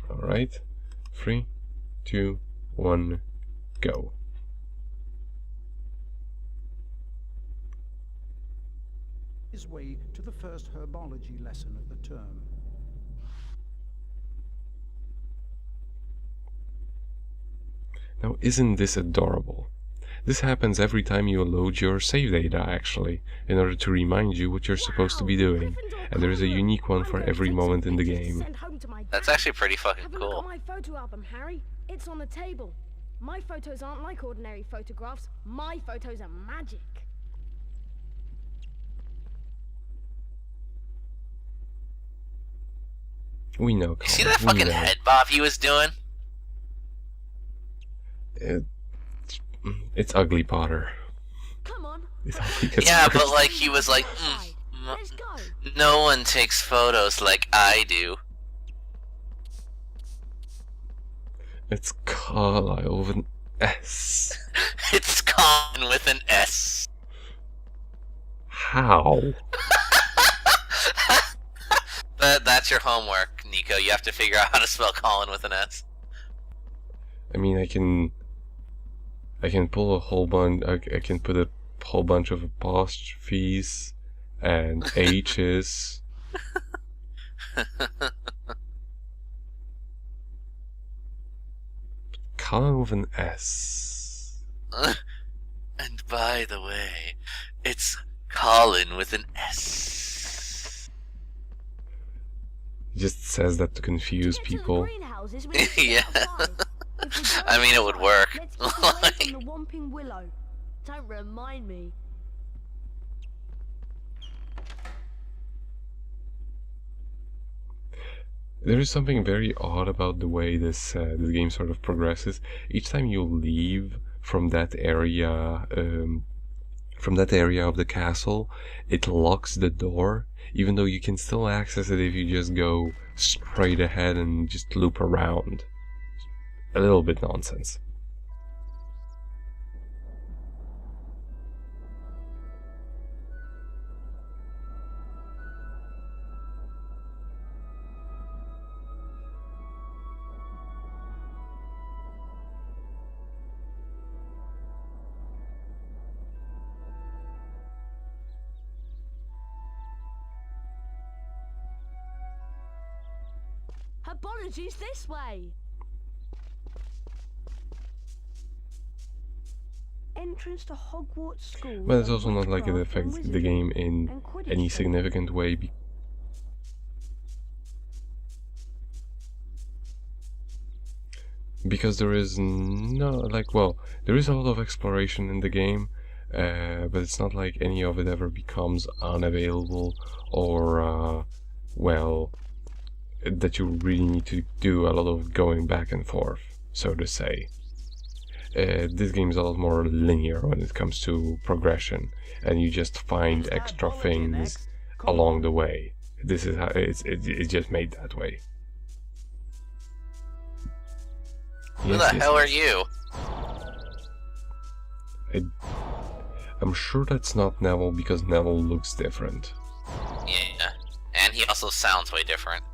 Alright. 3, 2, 1, go. His way to the first herbology lesson of the term. Now, isn't this adorable? This happens every time you load your save data, actually, in order to remind you what you're supposed to be doing. And there is a unique one for every moment in the game. That's actually pretty fucking Have a cool. look at my photo album, Harry. It's on the table. My photos aren't like ordinary photographs. My photos are magic. We know, You Colin. see that we fucking know. head bob he was doing? It's ugly, Potter. Come on. It's ugly 'cause Yeah, but first- like he was like, Let's go. no one takes photos like I do. It's Carlisle with an S. It's Colin with an S. How? That's your homework, Nico. You have to figure out how to spell Colin with an S. I mean, I can pull a whole bunch. I can put a whole bunch of apostrophes and H's. Colin with an S. And by the way, it's Colin with an S. He just says that to confuse To get to the people. greenhouses, we need to Yeah. get outside. If we go I mean, it would work. Let's keep away from the Whomping Willow. Don't remind me. There is something very odd about the way this game sort of progresses. Each time you leave from that area of the castle, it locks the door, even though you can still access it if you just go straight ahead and just loop around. A little bit nonsense. Herbology's this way. Entrance to Hogwarts School. But it's of also not like it Witchcraft and affects the Wizardry game in and Quidditch any training. significant way. Because there is no, like, well, there is a lot of exploration in the game, but it's not like any of it ever becomes unavailable or, well, that you really need to do a lot of going back and forth, so to say. This game is a lot more linear when it comes to progression, and you just find extra things along the way. This is how it's just made that way. Who the hell are you? I'm sure that's not Neville because Neville looks different. Yeah, and he also sounds way different.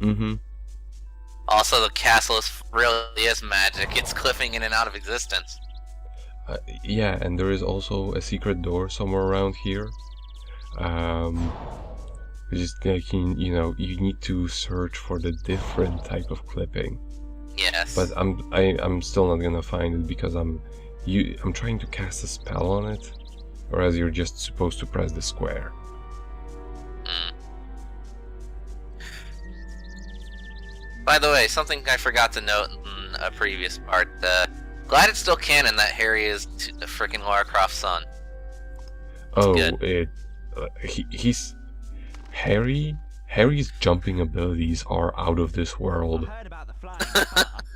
Mm-hmm. Also, the castle really is magic. It's cliffing in and out of existence. Yeah, and there is also a secret door somewhere around here. Just like you know, you need to search for the different type of clipping. Yes. But I'm still not gonna find it because I'm trying to cast a spell on it, whereas you're just supposed to press the square. By the way, something I forgot to note in a previous part. Glad it's still canon that Harry is the freaking Lara Croft's son. Oh, good. He's Harry's jumping abilities are out of this world. I heard about the flying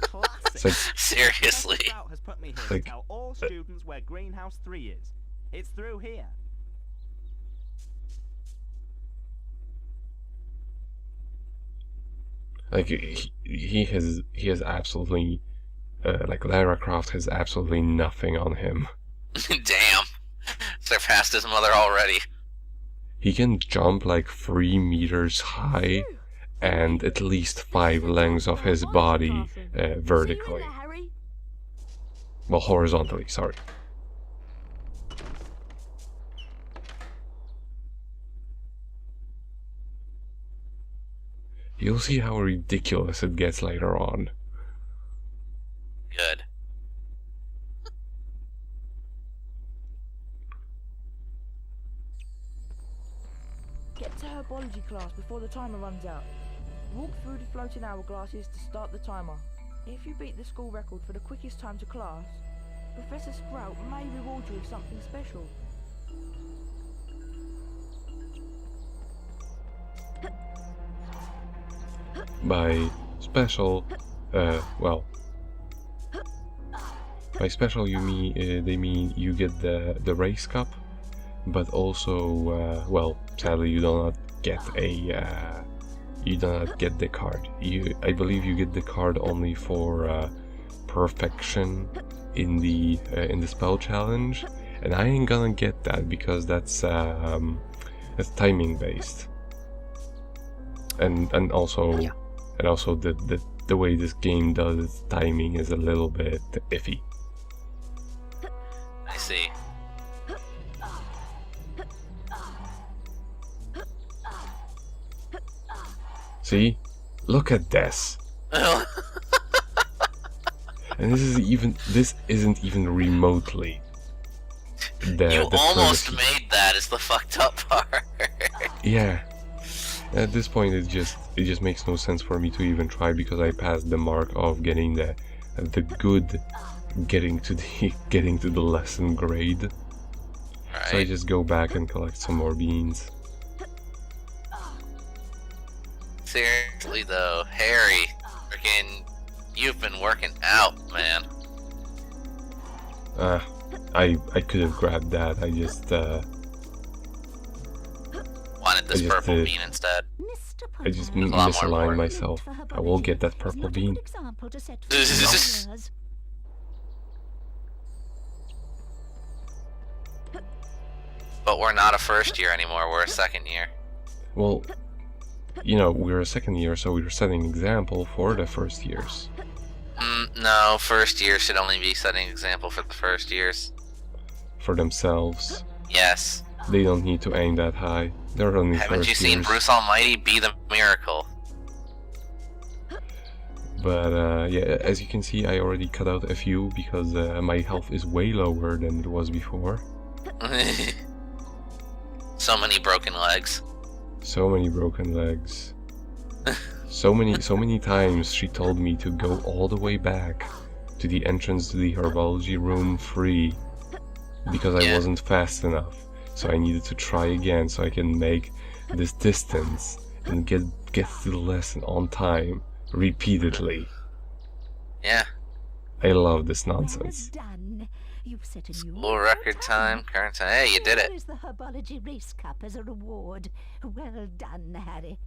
car. It's like, Seriously. Professor Sprout has put me here Like- to tell all students where Greenhouse 3 is. It's through here. like he has absolutely like Lara Croft has absolutely nothing on him. Damn. Surpassed his mother already. He can jump like 3 meters high and at least 5 lengths of his body See you in vertically. there, Harry. Well, horizontally, sorry. You'll see how ridiculous it gets later on. Good. Get to herbology class before the timer runs out. Walk through the floating hourglasses to start the timer. If you beat the school record for the quickest time to class, Professor Sprout may reward you with something special. By special, well, by special you mean they mean you get the race cup, but also, well, sadly you do not get a you do not get the card. I believe you get the card only for perfection in the spell challenge, and I ain't gonna get that because that's timing based, and also the way this game does its timing is a little bit iffy. I see. See? Look at this. And this isn't even remotely You almost made that is the fucked up part. Yeah. At this point it just makes no sense for me to even try because I passed the mark of getting the good getting to the lesson grade. Right. So I just go back and collect some more beans. Seriously though, Harry, freaking, you've been working out, man. I could have grabbed that. I just Wanted this purple bean instead. I just There's a lot more misaligned important. myself. I will get that purple bean. But we're not a first year anymore, we're a second year. Well, you know, we're a second year, so we're setting an example for the first years. No, first year should only be setting example for the first years. For themselves. Yes. They don't need to aim that high. They're only Haven't first you seen years. Bruce Almighty be the miracle? But yeah, as you can see, I already cut out a few because my health is way lower than it was before. So many broken legs. So many broken legs. So many times she told me to go all the way back to the entrance to the herbology room free because I wasn't fast enough. So I needed to try again so I can make this distance and get to the lesson on time repeatedly. Yeah. I love this nonsense. Done. You've set a new School record time, current time. Hey, you did it. Here is the herbology race cup as a reward. Well done, Harry.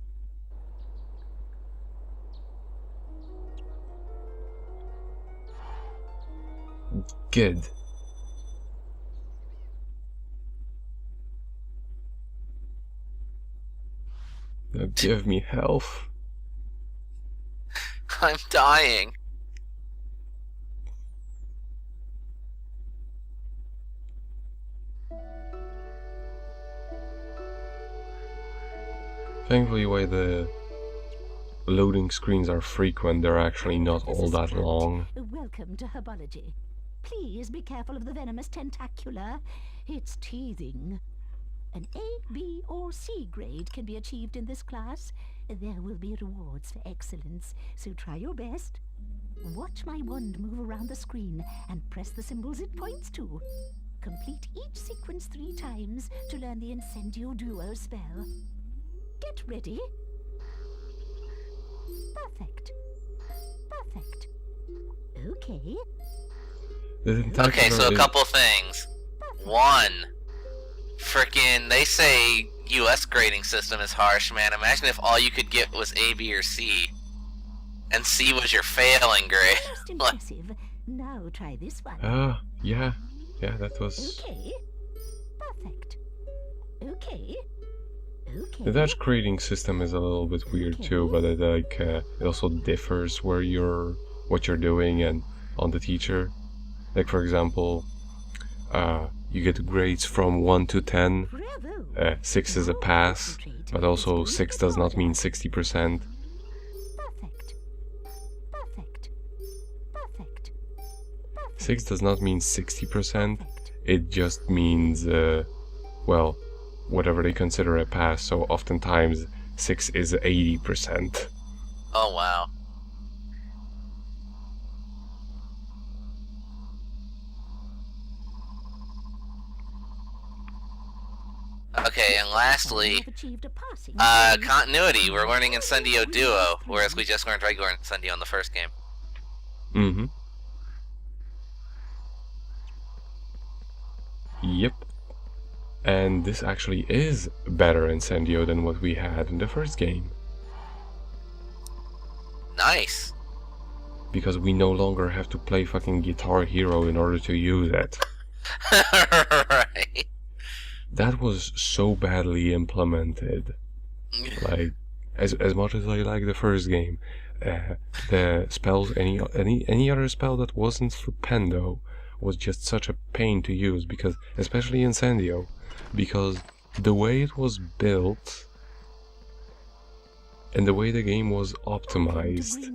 Good. Now give me health. I'm dying. Thankfully, while the loading screens are frequent, they're actually not all that long. Welcome to herbology. Please be careful of the venomous tentacula. It's teething. An A, B, or C grade can be achieved in this class. There will be rewards for excellence, so try your best. Watch my wand move around the screen and press the symbols it points to. Complete each sequence 3 times to learn the Incendio Duo spell. Get ready. Perfect. Perfect. Okay. Okay, so a couple things. One, frickin' they say US grading system is harsh, man. Imagine if all you could get was A, B, or C. And C was your failing grade. Most impressive. Now try this one. Yeah, that was... Okay. Perfect. Okay. The Dutch grading system is a little bit weird too, but it also differs what you're doing and on the teacher. Like for example, you get grades from 1 to 10. 6 is a pass, but also 6 does not mean 60%. Perfect. Perfect. Perfect. 6 does not mean 60%. It just means, well, whatever they consider a pass. So oftentimes 6 is 80%. Oh wow. Okay, and lastly, continuity. We're learning Incendio Duo, whereas we just learned regular Incendio in the first game. Mm-hmm. Yep. And this actually is better Incendio than what we had in the first game. Nice. Because we no longer have to play fucking Guitar Hero in order to use it. Right. That was so badly implemented. Like, as much as I like the first game, the spells, any other spell that wasn't Flipendo was just such a pain to use, because, especially Incendio, because the way it was built and the way the game was optimized,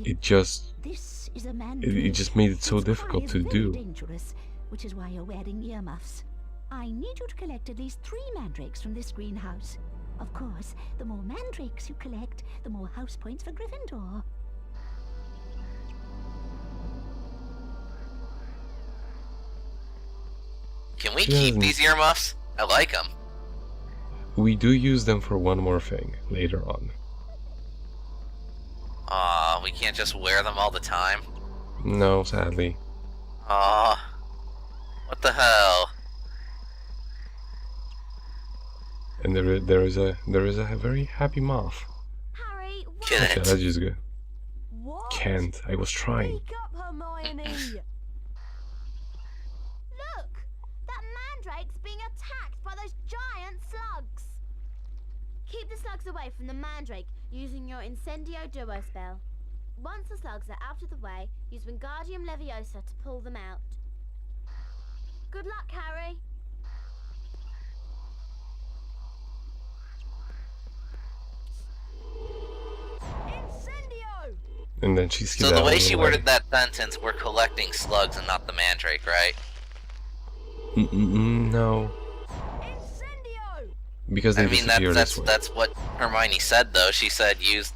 it just made it so difficult to do. Which is why you're wearing earmuffs. I need you to collect at least 3 mandrakes from this greenhouse. Of course, the more mandrakes you collect, the more house points for Gryffindor. Can we keep these earmuffs? I like them. We do use them for one more thing later on. Aw, we can't just wear them all the time? No, sadly. Aw. What the hell? And there is a very happy moth. Harry, what? Get Okay, it. let's just go. What? Can't. I was trying. Wake up, Hermione! Look! That mandrake's being attacked by those giant slugs! Keep the slugs away from the mandrake using your Incendio Duo spell. Once the slugs are out of the way, use Wingardium Leviosa to pull them out. Good luck, Harry! Incendio! And then she So the way she worded that sentence, we're collecting slugs and not the mandrake, right? No, Incendio! because they I mean, disappear this way. that's what Hermione said, though. She said use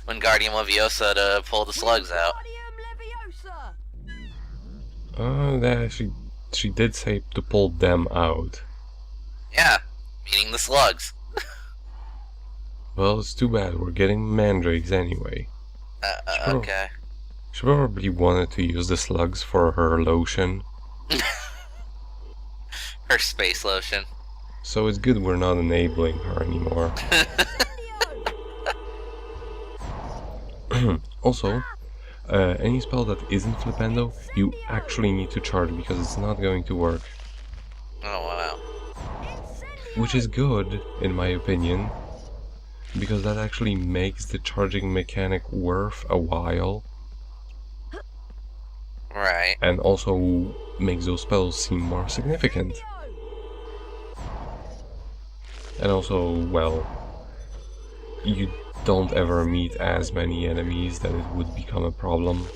Wingardium Leviosa to pull the slugs out. Wingardium Leviosa! Oh, that she did say to pull them out. Yeah, meaning the slugs. Well, it's too bad. We're getting mandrakes anyway. Sure. Okay. She probably wanted to use the slugs for her lotion, Her space lotion. so it's good we're not enabling her anymore. Also, any spell that isn't Flipendo, you actually need to charge because it's not going to work. Oh, wow. Which is good, in my opinion, because that actually makes the charging mechanic worth a while, Right. and also makes those spells seem more significant. And also, well, you don't ever meet as many enemies that it would become a problem.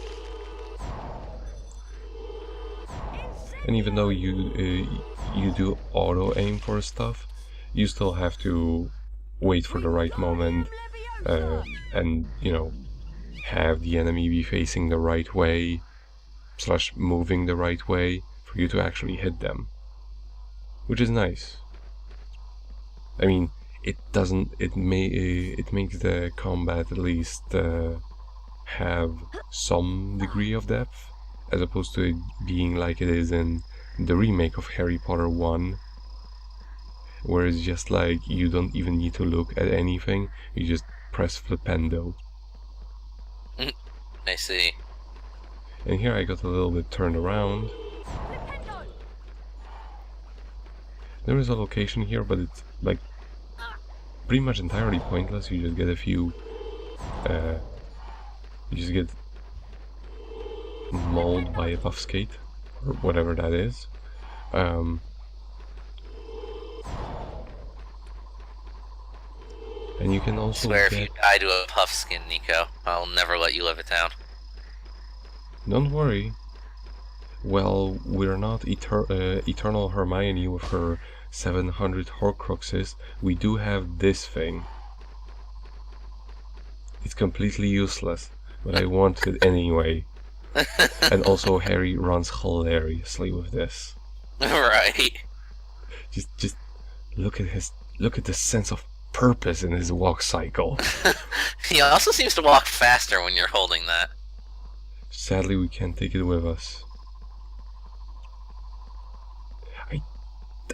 And even though you do auto aim for stuff, you still have to wait for the right moment, and you know, have the enemy be facing the right way / moving the right way for you to actually hit them, which is nice. I mean, it makes the combat at least have some degree of depth, as opposed to it being like it is in the remake of Harry Potter 1, where it's just like you don't even need to look at anything, you just press Flipendo. I see. And here I got a little bit turned around. There is a location here, but it's like pretty much entirely pointless. You just get a few, you just get mauled by a buff skate, or whatever that is. And you can also swear if you die to a puff skin, Nico, I'll never let you live it down. Don't worry. Well, we're not Eternal Hermione with her 700 Horcruxes. We do have this thing. It's completely useless, but I want it anyway. And also Harry runs hilariously with this. Right. Just look at the sense of purpose in his walk cycle. He also seems to walk faster when you're holding that. Sadly, we can't take it with us.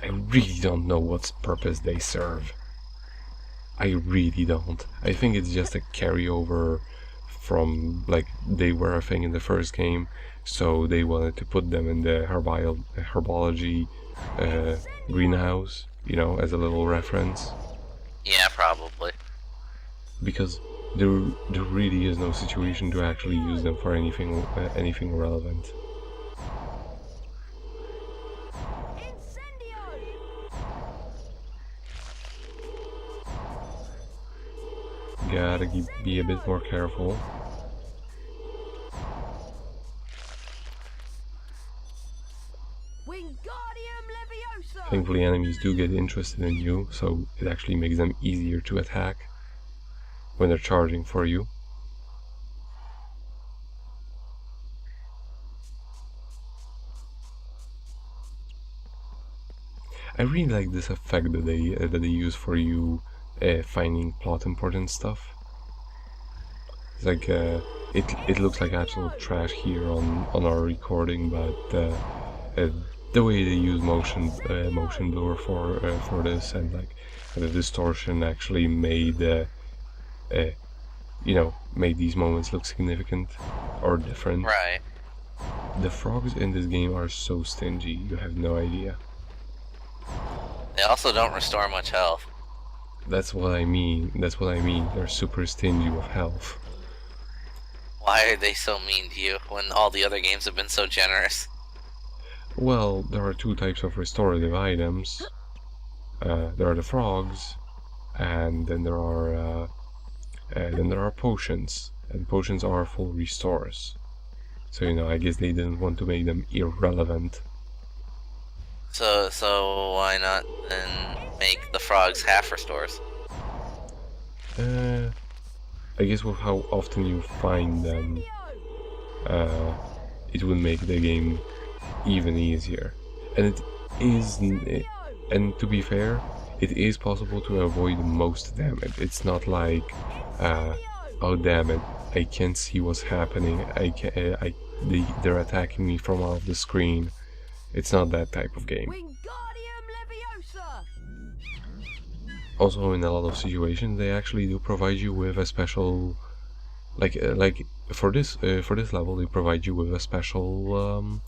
I really don't know what purpose they serve. I really don't. I think it's just a carryover from, like, they were a thing in the first game, so they wanted to put them in the herbology greenhouse, you know, as a little reference. Yeah, probably. Because there really is no situation to actually use them for anything relevant. Gotta be a bit more careful. Thankfully enemies do get interested in you, so it actually makes them easier to attack when they're charging for you. I really like this effect that they use for you finding plot important stuff. It's like it looks like absolute trash here on our recording, but the way they use motion blur for this, and like the distortion actually made made these moments look significant or different. Right. The frogs in this game are so stingy, you have no idea. They also don't restore much health. That's what I mean. They're super stingy with health. Why are they so mean to you when all the other games have been so generous? Well, there are two types of restorative items. There are the frogs, and then there are potions, and potions are full restores. So, you know, I guess they didn't want to make them irrelevant. So why not then make the frogs half restores? I guess with how often you find them, it would make the game even easier. And and to be fair, it is possible to avoid most damage. It's not like, oh damn it, I can't see what's happening. They're attacking me from off the screen. It's not that type of game. Also, in a lot of situations, they actually do provide you with a special, like for this level, they provide you with a special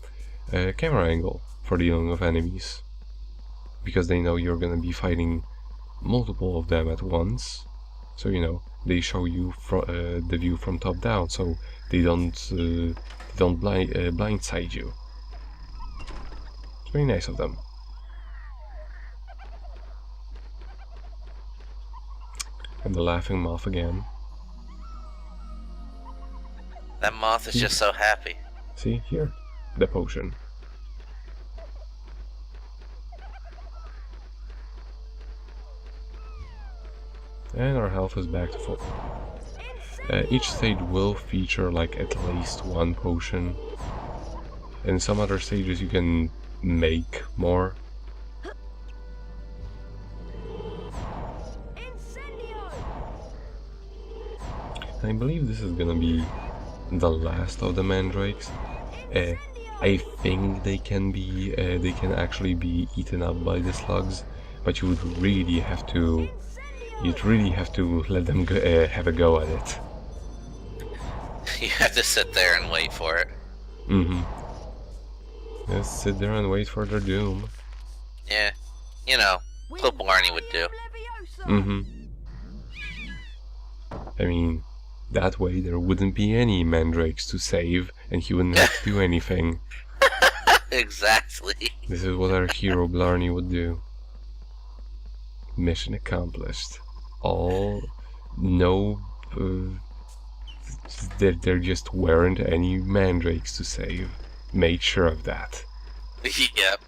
camera angle for dealing with enemies, because they know you're gonna be fighting multiple of them at once. So, you know, they show you the view from top down, so they don't blindside you. It's very nice of them. And the laughing moth again. That moth is just so happy. See, here, the potion. And our health is back to full. Each stage will feature like at least one potion. In some other stages you can make more. I believe this is gonna be the last of the mandrakes. I think they can actually be eaten up by the slugs, but you would really have to let them have a go at it. You have to sit there and wait for it. Just sit there and wait for their doom. Yeah, you know, what Barney would do. I mean, that way there wouldn't be any mandrakes to save, and he wouldn't have to do anything. Exactly. This is what our hero Blarney would do. Mission accomplished. There just weren't any mandrakes to save. Made sure of that. Yep.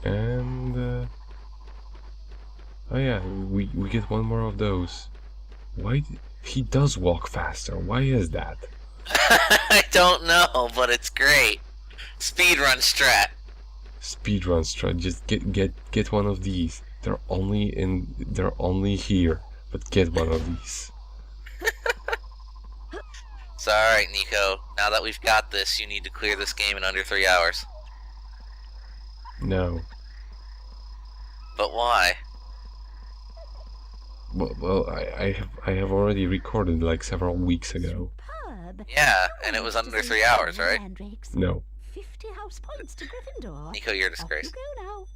And oh yeah, we get one more of those. Why he does walk faster? Why is that? I don't know, but it's great. Speedrun strat. Speedrun strat. Just get one of these. They're only here, but get one of these. So alright, Nico, now that we've got this, you need to clear this game in under 3 hours. No. But why? Well, I have already recorded like several weeks ago. Superb. Yeah, and it was under 3 hours, right? Mandrakes. No. 50 house points to Gryffindor. Nico, you're a Off disgrace. you go now.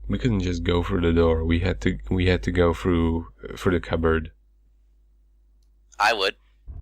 We couldn't just go through the door. We had to go through the cupboard. I would.